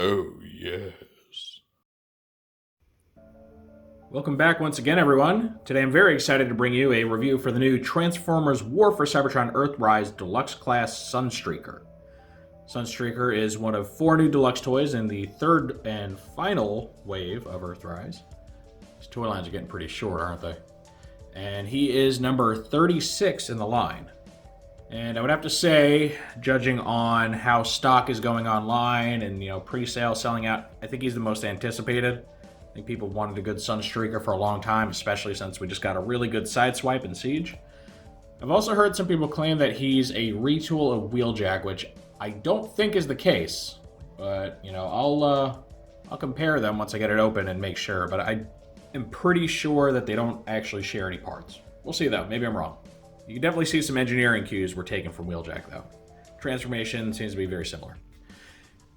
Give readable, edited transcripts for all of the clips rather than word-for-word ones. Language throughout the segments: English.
Oh, yes. Welcome back once again, everyone. Today I'm very excited to bring you a review for the new Transformers War for Cybertron Earthrise Deluxe Class Sunstreaker. Sunstreaker is one of 4 new deluxe toys in the third and final wave of Earthrise. These toy lines are getting pretty short, aren't they? And he is number 36 in the line. And I would have to say, judging on how stock is going online and, pre-sale selling out, I think he's the most anticipated. I think people wanted a good Sunstreaker for a long time, especially since we just got a really good Sideswipe in Siege. I've also heard some people claim that he's a retool of Wheeljack, which I don't think is the case. But, I'll compare them once I get it open and make sure. But I am pretty sure that they don't actually share any parts. We'll see, though. Maybe I'm wrong. You can definitely see some engineering cues were taken from Wheeljack, though. Transformation seems to be very similar.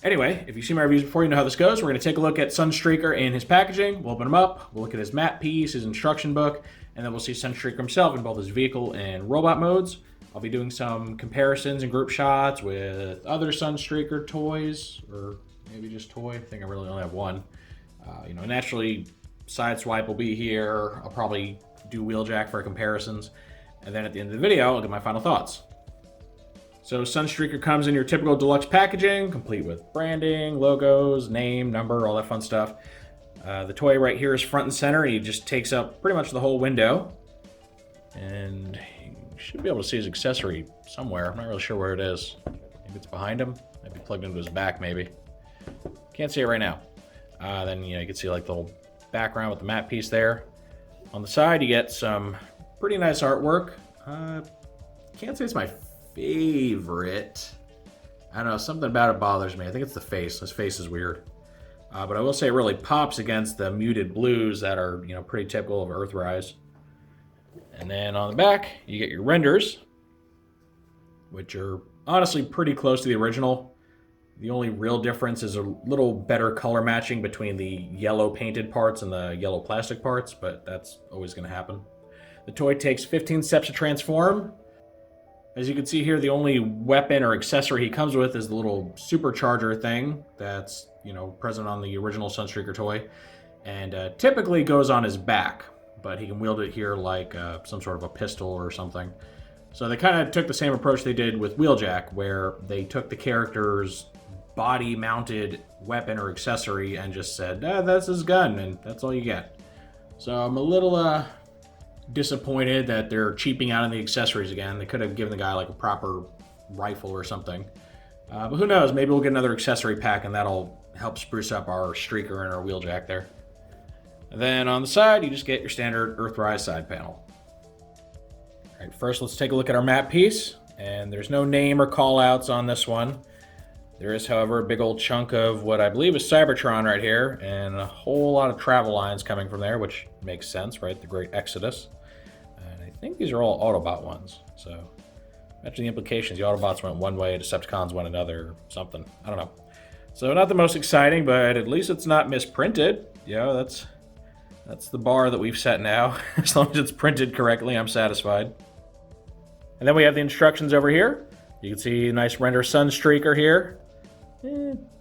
Anyway, if you've seen my reviews before, you know how this goes. We're going to take a look at Sunstreaker and his packaging. We'll open him up. We'll look at his map piece, his instruction book, and then we'll see Sunstreaker himself in both his vehicle and robot modes. I'll be doing some comparisons and group shots with other Sunstreaker toys, or maybe just toy. I think I really only have one. Naturally, Sideswipe will be here. I'll probably do Wheeljack for comparisons. And then at the end of the video, I'll give my final thoughts. So Sunstreaker comes in your typical deluxe packaging, complete with branding, logos, name, number, all that fun stuff. The toy right here is front and center. He just takes up pretty much the whole window. And you should be able to see his accessory somewhere. I'm not really sure where it is. Maybe it's behind him. Maybe plugged into his back, maybe. Can't see it right now. Then you can see like the little background with the map piece there. On the side, you get some pretty nice artwork. Can't say it's my favorite. I don't know, something about it bothers me. I think it's the face. His face is weird. But I will say it really pops against the muted blues that are, pretty typical of Earthrise. And then on the back, you get your renders, which are honestly pretty close to the original. The only real difference is a little better color matching between the yellow painted parts and the yellow plastic parts, but that's always going to happen. The toy takes 15 steps to transform. As you can see here, the only weapon or accessory he comes with is the little supercharger thing that's, present on the original Sunstreaker toy. And typically goes on his back, but he can wield it here like some sort of a pistol or something. So they kind of took the same approach they did with Wheeljack, where they took the character's body-mounted weapon or accessory and just said, that's his gun, and that's all you get. So I'm a little disappointed that they're cheaping out on the accessories again. They could have given the guy like a proper rifle or something. But who knows, maybe we'll get another accessory pack and that'll help spruce up our Streaker and our Wheeljack there. And then on the side, you just get your standard Earthrise side panel. All right, first let's take a look at our map piece. And there's no name or call outs on this one. There is, however, a big old chunk of what I believe is Cybertron right here, and a whole lot of travel lines coming from there, which makes sense, right? The Great Exodus. And I think these are all Autobot ones, so imagine the implications. The Autobots went one way, Decepticons went another, or something. I don't know. So not the most exciting, but at least it's not misprinted. That's the bar that we've set now. As long as it's printed correctly, I'm satisfied. And then we have the instructions over here. You can see a nice render Sunstreaker here.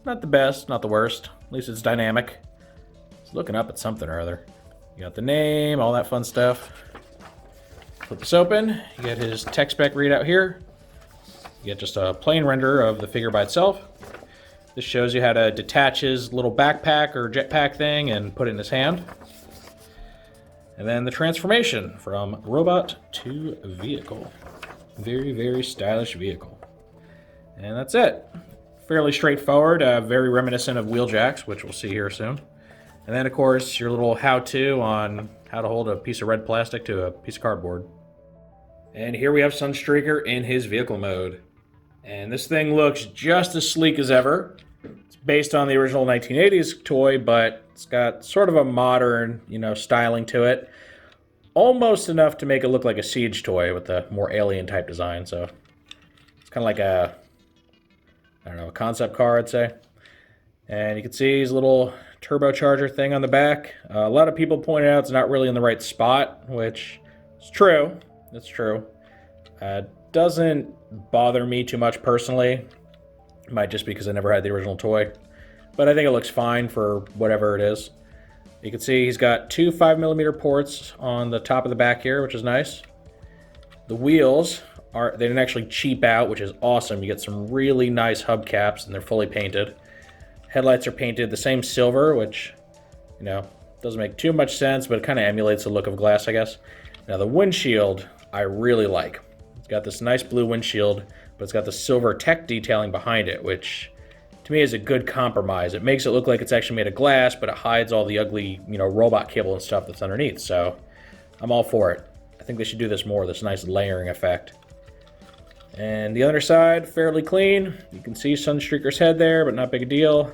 Not the best, not the worst. At least it's dynamic. It's looking up at something or other. You got the name, all that fun stuff. Flip this open. You get his tech spec readout here. You get just a plain render of the figure by itself. This shows you how to detach his little backpack or jetpack thing and put it in his hand. And then the transformation from robot to vehicle. Very, very stylish vehicle. And that's it. Fairly straightforward, very reminiscent of Wheeljack's, which we'll see here soon. And then, of course, your little how-to on how to hold a piece of red plastic to a piece of cardboard. And here we have Sunstreaker in his vehicle mode. And this thing looks just as sleek as ever. It's based on the original 1980s toy, but it's got sort of a modern, styling to it. Almost enough to make it look like a Siege toy with a more alien-type design, so it's kind of like a concept car, I'd say. And you can see his little turbocharger thing on the back. A lot of people pointed out it's not really in the right spot, which is true. It's true. Doesn't bother me too much personally. Might just because I never had the original toy. but I think it looks fine for whatever it is. You can see he's got two 5mm ports on the top of the back here, which is nice. The wheels they didn't actually cheap out, which is awesome. You get some really nice hubcaps, and they're fully painted. Headlights are painted the same silver, which, you know, doesn't make too much sense, but it kind of emulates the look of glass, I guess. Now, the windshield, I really like. It's got this nice blue windshield, but it's got the silver tech detailing behind it, which, to me, is a good compromise. It makes it look like it's actually made of glass, but it hides all the ugly, you know, robot cable and stuff that's underneath, so I'm all for it. I think they should do this more, this nice layering effect. And the other side, fairly clean. You can see Sunstreaker's head there, but not big a deal.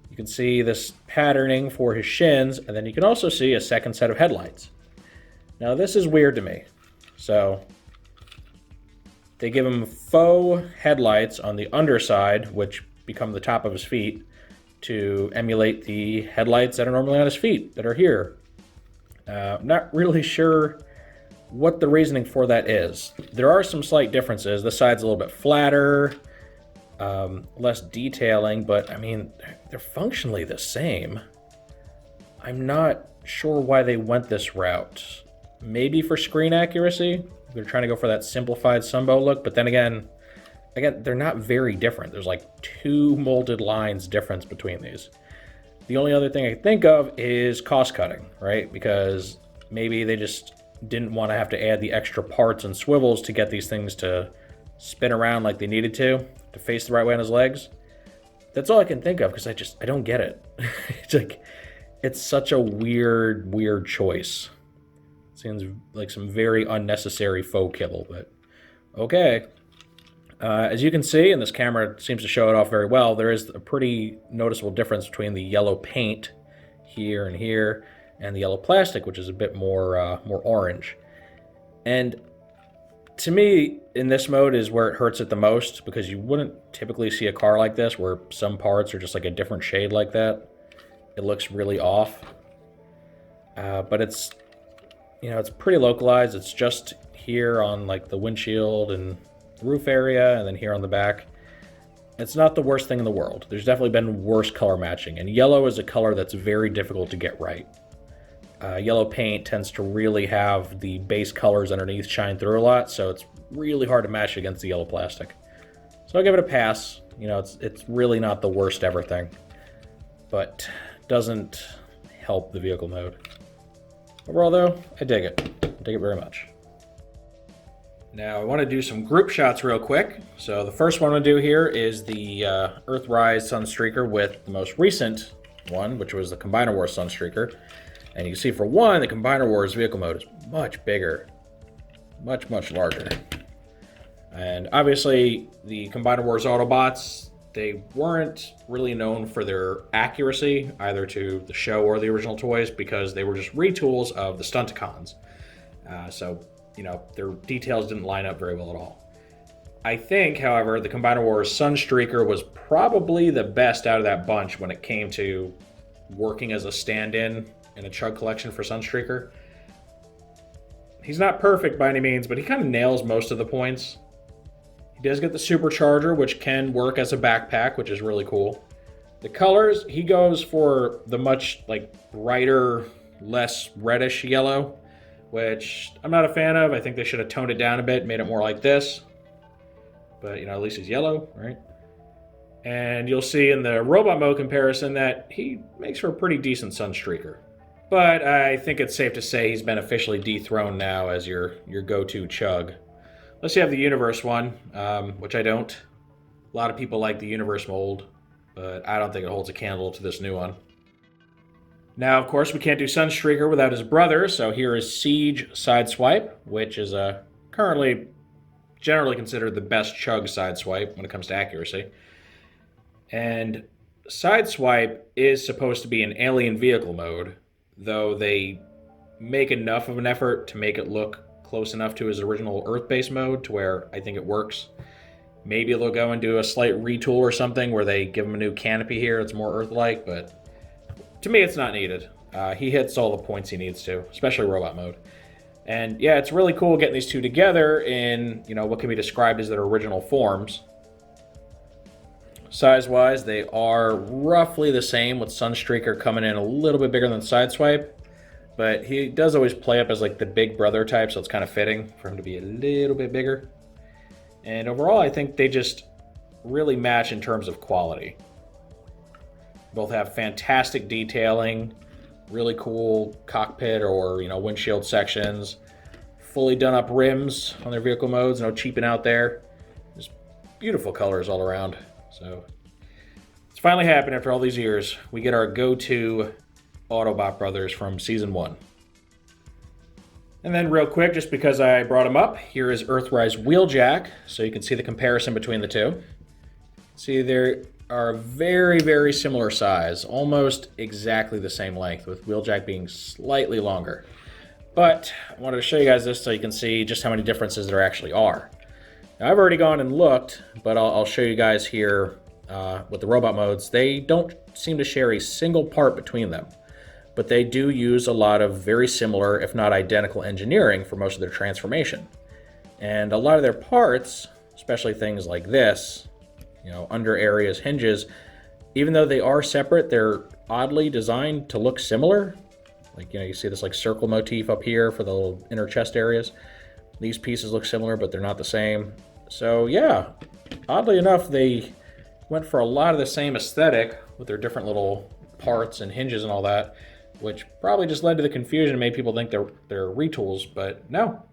You can see this patterning for his shins, and then you can also see a second set of headlights. Now, this is weird to me. So, they give him faux headlights on the underside, which become the top of his feet, to emulate the headlights that are normally on his feet, that are here. I'm not really sure what the reasoning for that is. There are some slight differences. This side's a little bit flatter, less detailing, but I mean, they're functionally the same. I'm not sure why they went this route. Maybe for screen accuracy. They're trying to go for that simplified Sunbow look, but then again, they're not very different. There's like 2 molded lines difference between these. The only other thing I can think of is cost cutting, right? Because maybe they just didn't want to have to add the extra parts and swivels to get these things to spin around like they needed to face the right way on his legs. That's all I can think of, because I don't get it. It's such a weird choice. Seems like some very unnecessary faux kibble, but okay. As you can see, and this camera seems to show it off very well, there is a pretty noticeable difference between the yellow paint here and here and the yellow plastic, which is a bit more orange. And to me, in this mode is where it hurts it the most, because you wouldn't typically see a car like this where some parts are just like a different shade like that. It looks really off. But it's, you know, it's pretty localized. It's just here on like the windshield and roof area, and then here on the back. It's not the worst thing in the world. There's definitely been worse color matching, and yellow is a color that's very difficult to get right. Yellow paint tends to really have the base colors underneath shine through a lot, so it's really hard to match against the yellow plastic. So I'll give it a pass. You know, it's really not the worst ever thing, but doesn't help the vehicle mode. Overall, though, I dig it. I dig it very much. Now, I want to do some group shots real quick. So the first one I'm going to do here is the Earthrise Sunstreaker with the most recent one, which was the Combiner Wars Sunstreaker. And you can see, for one, the Combiner Wars vehicle mode is much bigger. Much larger. And obviously, the Combiner Wars Autobots, they weren't really known for their accuracy, either to the show or the original toys, because they were just retools of the Stunticons. So, you know, their details didn't line up very well at all. I think, however, the Combiner Wars Sunstreaker was probably the best out of that bunch when it came to working as a stand-in in a Chug collection for Sunstreaker. He's not perfect by any means, but he kind of nails most of the points. He does get the supercharger, which can work as a backpack, which is really cool. The colors, he goes for the much like brighter, less reddish yellow, which I'm not a fan of. I think they should have toned it down a bit, made it more like this. But, you know, at least he's yellow, right? And you'll see in the robot mode comparison that he makes for a pretty decent Sunstreaker. But I think it's safe to say he's been officially dethroned now as your go-to Chug. Unless you have the Universe one, which I don't. A lot of people like the Universe mold, but I don't think it holds a candle to this new one. Now, of course, we can't do Sunstreaker without his brother, so here is Siege Sideswipe, which is currently generally considered the best Chug Sideswipe when it comes to accuracy. And Sideswipe is supposed to be an alien vehicle mode, though they make enough of an effort to make it look close enough to his original Earth-based mode to where I think it works. Maybe they'll go and do a slight retool or something where they give him a new canopy here. It's more Earth-like, but to me, it's not needed. He hits all the points he needs to, especially robot mode. And yeah, it's really cool getting these two together in, you know, what can be described as their original forms. size-wise, they are roughly the same, with Sunstreaker coming in a little bit bigger than Sideswipe. But he does always play up as like the big brother type, so it's kind of fitting for him to be a little bit bigger. And overall, I think they just really match in terms of quality. Both have fantastic detailing, really cool cockpit or windshield sections, fully done up rims on their vehicle modes, no cheaping out there. Just beautiful colors all around. So it's finally happened after all these years. We get our go-to Autobot brothers from Season 1. And then real quick, just because I brought them up, here is Earthrise Wheeljack, so you can see the comparison between the two. See, they are very, very similar size, almost exactly the same length, with Wheeljack being slightly longer. But I wanted to show you guys this so you can see just how many differences there actually are. Now, I've already gone and looked, but I'll show you guys here with the robot modes. They don't seem to share a single part between them, but they do use a lot of very similar, if not identical, engineering for most of their transformation. And a lot of their parts, especially things like this, under areas, hinges, even though they are separate, they're oddly designed to look similar. Like, you see this like circle motif up here for the little inner chest areas. These pieces look similar, but they're not the same. So yeah, oddly enough, they went for a lot of the same aesthetic with their different little parts and hinges and all that, which probably just led to the confusion and made people think they're retools, but no.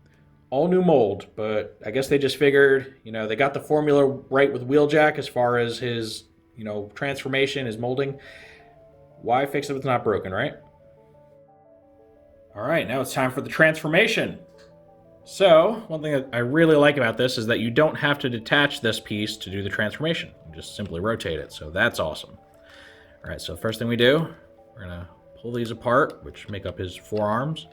All new mold, but I guess they just figured, they got the formula right with Wheeljack as far as his, transformation, his molding. Why fix it if it's not broken, right? All right, now it's time for the transformation. So, one thing that I really like about this is that you don't have to detach this piece to do the transformation. You just simply rotate it, so that's awesome. All right, so first thing we do, we're gonna pull these apart, which make up his forearms.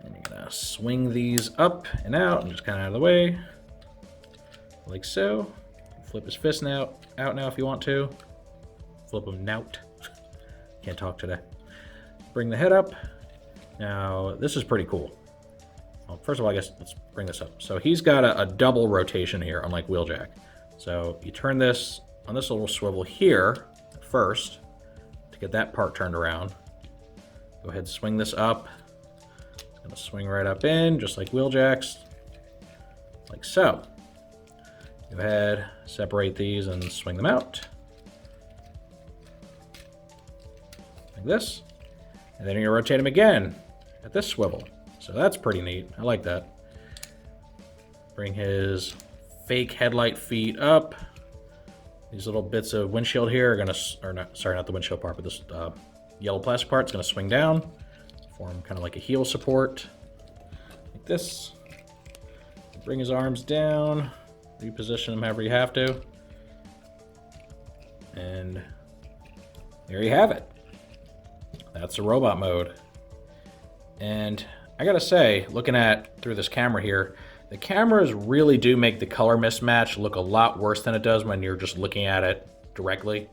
And you're gonna swing these up and out and just kind of out of the way, like so. Flip his fist out now if you want to. Flip him out. Can't talk today. Bring the head up. Now, this is pretty cool. Well, first of all, I guess let's bring this up. So he's got a double rotation here, unlike Wheeljack. So you turn this on this little swivel here first to get that part turned around. Go ahead and swing this up. Gonna swing right up in, just like Wheeljack's, like so. Go ahead, separate these and swing them out. Like this. And then you're gonna rotate them again at this swivel. So that's pretty neat, I like that. Bring his fake headlight feet up. These little bits of windshield here are gonna, not the windshield part, but this yellow plastic part is gonna swing down. Form kind of like a heel support, like this. Bring his arms down, reposition them however you have to. And there you have it. That's the robot mode. And I gotta say, looking at through this camera here, the cameras really do make the color mismatch look a lot worse than it does when you're just looking at it directly.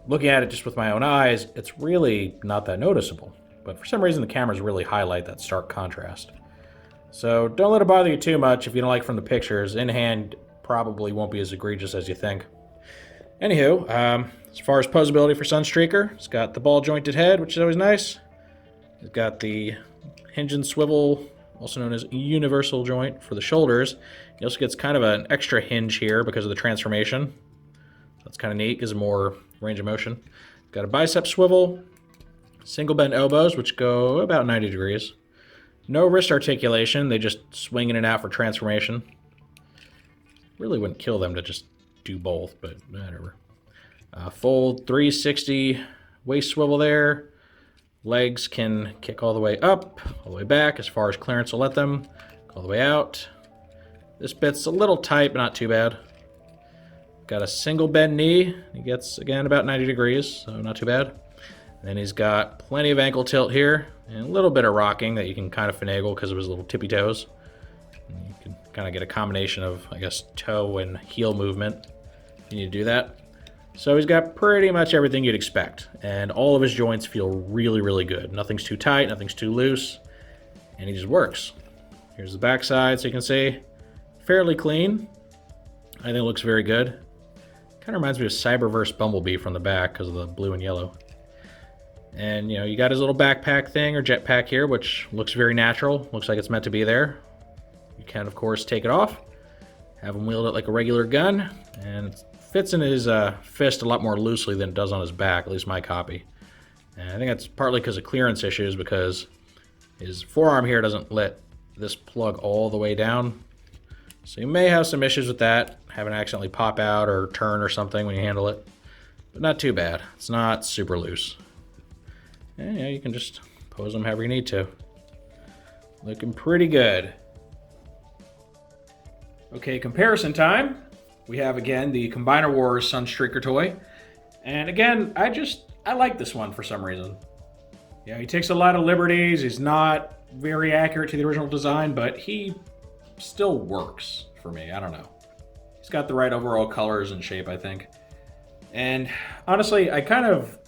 Looking at it just with my own eyes, it's really not that noticeable. But for some reason, the cameras really highlight that stark contrast. So don't let it bother you too much if you don't like from the pictures. In hand, probably won't be as egregious as you think. Anywho, as far as posability for Sunstreaker, it's got the ball jointed head, which is always nice. It's got the hinge and swivel, also known as universal joint, for the shoulders. He also gets kind of an extra hinge here because of the transformation. That's kind of neat, gives him more range of motion. Got a bicep swivel. Single bent elbows, which go about 90 degrees. No wrist articulation, they just swing in and out for transformation. Really wouldn't kill them to just do both, but whatever. Full 360 waist swivel there. Legs can kick all the way up, all the way back, as far as clearance will let them. All the way out. This bit's a little tight, but not too bad. Got a single bend knee. He gets, again, about 90 degrees, so not too bad. Then he's got plenty of ankle tilt here, and a little bit of rocking that you can kind of finagle because of his little tippy toes. And you can kind of get a combination of, I guess, toe and heel movement if you need to do that. So he's got pretty much everything you'd expect, and all of his joints feel really, really good. Nothing's too tight, nothing's too loose, and he just works. Here's the back side, so you can see, fairly clean. I think it looks very good. Kind of reminds me of Cyberverse Bumblebee from the back because of the blue and yellow. And, you know, you got his little backpack thing or jetpack here, which looks very natural. Looks like it's meant to be there. You can, of course, take it off. Have him wield it like a regular gun. And it fits in his fist a lot more loosely than it does on his back, at least my copy. And I think that's partly because of clearance issues, because his forearm here doesn't let this plug all the way down. So you may have some issues with that, having it accidentally pop out or turn or something when you handle it. But not too bad. It's not super loose. And yeah, you can just pose them however you need to. Looking pretty good. Okay, comparison time. We have, again, the Combiner Wars Sunstreaker toy. And again, I like this one for some reason. Yeah, he takes a lot of liberties. He's not very accurate to the original design, but he still works for me. I don't know. He's got the right overall colors and shape, I think. And honestly, I kind of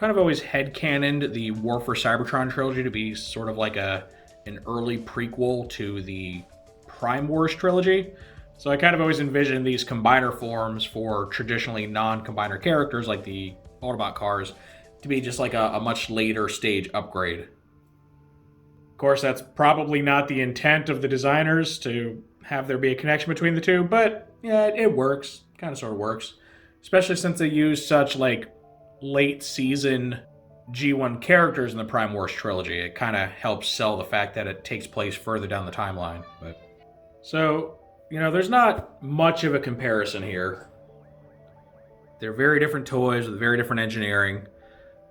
always headcanoned the War for Cybertron trilogy to be sort of like an early prequel to the Prime Wars trilogy. So I kind of always envisioned these combiner forms for traditionally non-combiner characters like the Autobot cars to be just like a much later stage upgrade. Of course, that's probably not the intent of the designers, to have there be a connection between the two, but yeah, it works. Kind of sort of works. Especially since they use such like late season G1 characters in the Prime Wars trilogy. It kind of helps sell the fact that it takes place further down the timeline. But so, you know, there's not much of a comparison here. They're very different toys with very different engineering,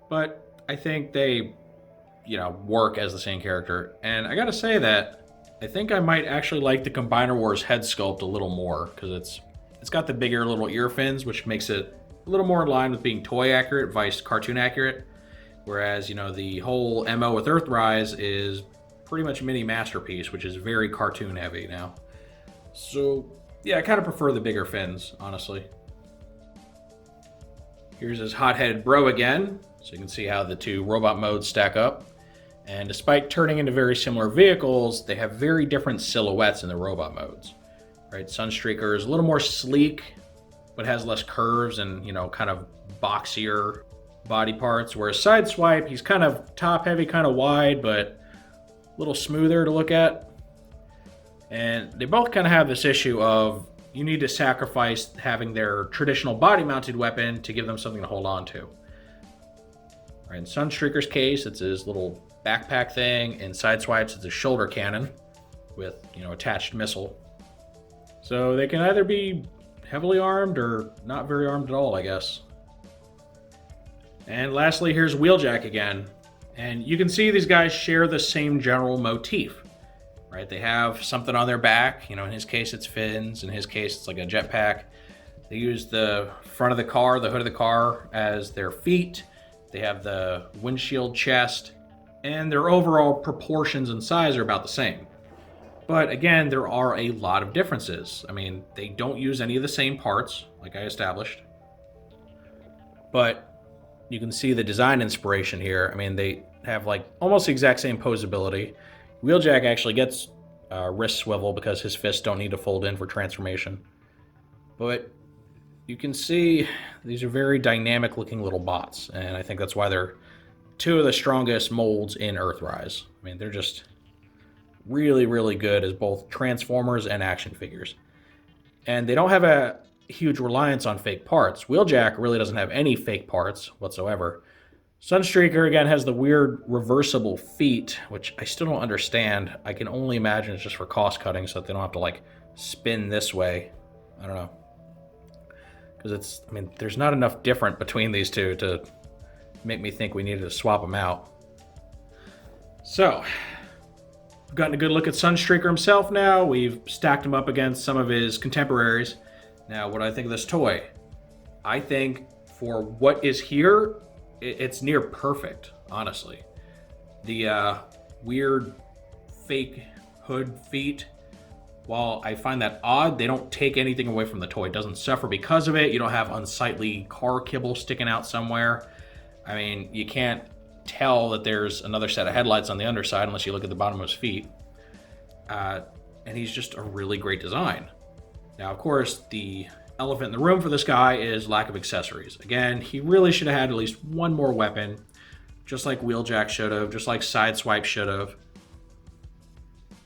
but I think they, you know, work as the same character. And I gotta say that I think I might actually like the Combiner Wars head sculpt a little more, because it's got the bigger little ear fins, which makes it a little more in line with being toy accurate, vice cartoon accurate. Whereas, you know, the whole MO with Earthrise is pretty much mini masterpiece, which is very cartoon heavy now. So yeah, I kind of prefer the bigger fins, honestly. Here's his hot-headed bro again, so you can see how the two robot modes stack up. And despite turning into very similar vehicles, they have very different silhouettes in the robot modes. Right, Sunstreaker is a little more sleek, but has less curves and, you know, kind of boxier body parts. Whereas Sideswipe, he's kind of top-heavy, kind of wide, but a little smoother to look at. And they both kind of have this issue of you need to sacrifice having their traditional body-mounted weapon to give them something to hold on to. Right, in Sunstreaker's case, it's his little backpack thing. In Sideswipe's, it's a shoulder cannon with, you know, attached missile. So they can either be heavily armed or not very armed at all, I guess. And lastly, here's Wheeljack again. And you can see these guys share the same general motif. Right, they have something on their back. You know, in his case, it's fins. In his case, it's like a jetpack. They use the front of the car, the hood of the car, as their feet. They have the windshield chest. And their overall proportions and size are about the same. But again, there are a lot of differences. I mean, they don't use any of the same parts, like I established. But you can see the design inspiration here. I mean, they have like almost the exact same posability. Wheeljack actually gets wrist swivel because his fists don't need to fold in for transformation. But you can see these are very dynamic looking little bots, and I think that's why they're two of the strongest molds in Earthrise. I mean, they're just really, really good as both Transformers and action figures. And they don't have a huge reliance on fake parts. Wheeljack really doesn't have any fake parts whatsoever. Sunstreaker, again, has the weird reversible feet, which I still don't understand. I can only imagine it's just for cost cutting so that they don't have to, like, spin this way. I don't know. Because it's, I mean, there's not enough different between these two to make me think we needed to swap them out. So, we've gotten a good look at Sunstreaker himself now. We've stacked him up against some of his contemporaries. Now, what do I think of this toy? I think for what is here, it's near perfect, honestly. The weird fake hood feet, while I find that odd, they don't take anything away from the toy. It doesn't suffer because of it. You don't have unsightly car kibble sticking out somewhere. I mean, you can't tell that there's another set of headlights on the underside unless you look at the bottom of his feet. And he's just a really great design. Now, of course, the elephant in the room for this guy is lack of accessories. Again, he really should have had at least one more weapon, just like Wheeljack should have, just like Sideswipe should have.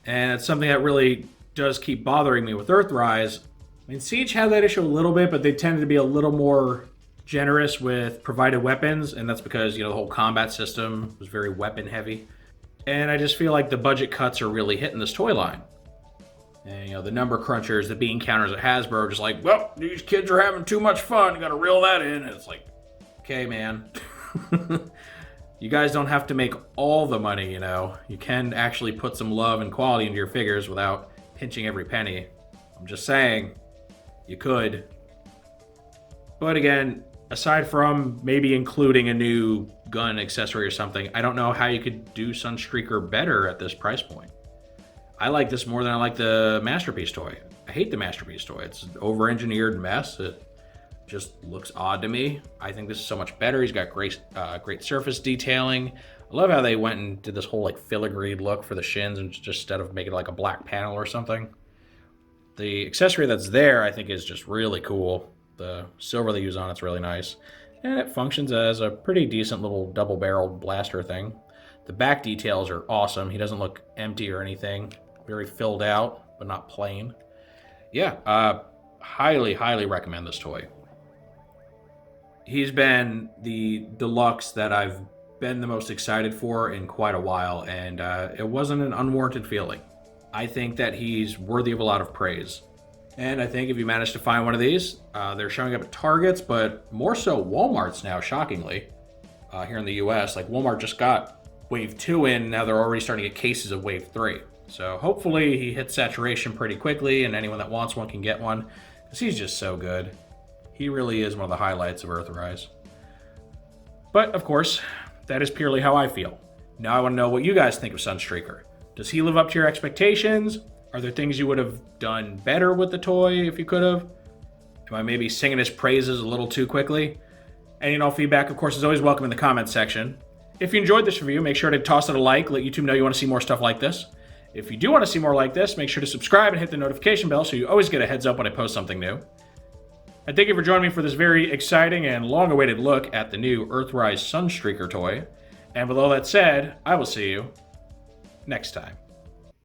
And it's something that really does keep bothering me with Earthrise. I mean, Siege had that issue a little bit, but they tended to be a little more generous with provided weapons, and that's because, the whole combat system was very weapon heavy. And I just feel like the budget cuts are really hitting this toy line. And, the number crunchers, the bean counters at Hasbro are just like, well, these kids are having too much fun, you gotta reel that in. And it's like, okay, man. You guys don't have to make all the money, You can actually put some love and quality into your figures without pinching every penny. I'm just saying, you could. But again, aside from maybe including a new gun accessory or something, I don't know how you could do Sunstreaker better at this price point. I like this more than I like the Masterpiece toy. I hate the Masterpiece toy. It's an over-engineered mess. It just looks odd to me. I think this is so much better. He's got great surface detailing. I love how they went and did this whole filigree look for the shins and just instead of making it like a black panel or something. The accessory that's there, I think, is just really cool. The silver they use on it's really nice. And it functions as a pretty decent little double-barreled blaster thing. The back details are awesome. He doesn't look empty or anything. Very filled out, but not plain. Yeah, highly, highly recommend this toy. He's been the deluxe that I've been the most excited for in quite a while, and it wasn't an unwarranted feeling. I think that he's worthy of a lot of praise. And I think if you manage to find one of these, they're showing up at Targets, but more so Walmart's now, shockingly, here in the US. Like, Walmart just got Wave 2 in, now they're already starting to get cases of Wave 3. So hopefully he hits saturation pretty quickly, and anyone that wants one can get one, because he's just so good. He really is one of the highlights of Earthrise. But, of course, that is purely how I feel. Now I want to know what you guys think of Sunstreaker. Does he live up to your expectations? Are there things you would have done better with the toy if you could have? Am I maybe singing his praises a little too quickly? Any and all feedback, of course, is always welcome in the comments section. If you enjoyed this review, make sure to toss it a like, let YouTube know you want to see more stuff like this. If you do want to see more like this, make sure to subscribe and hit the notification bell so you always get a heads up when I post something new. And thank you for joining me for this very exciting and long-awaited look at the new Earthrise Sunstreaker toy. And with all that said, I will see you next time.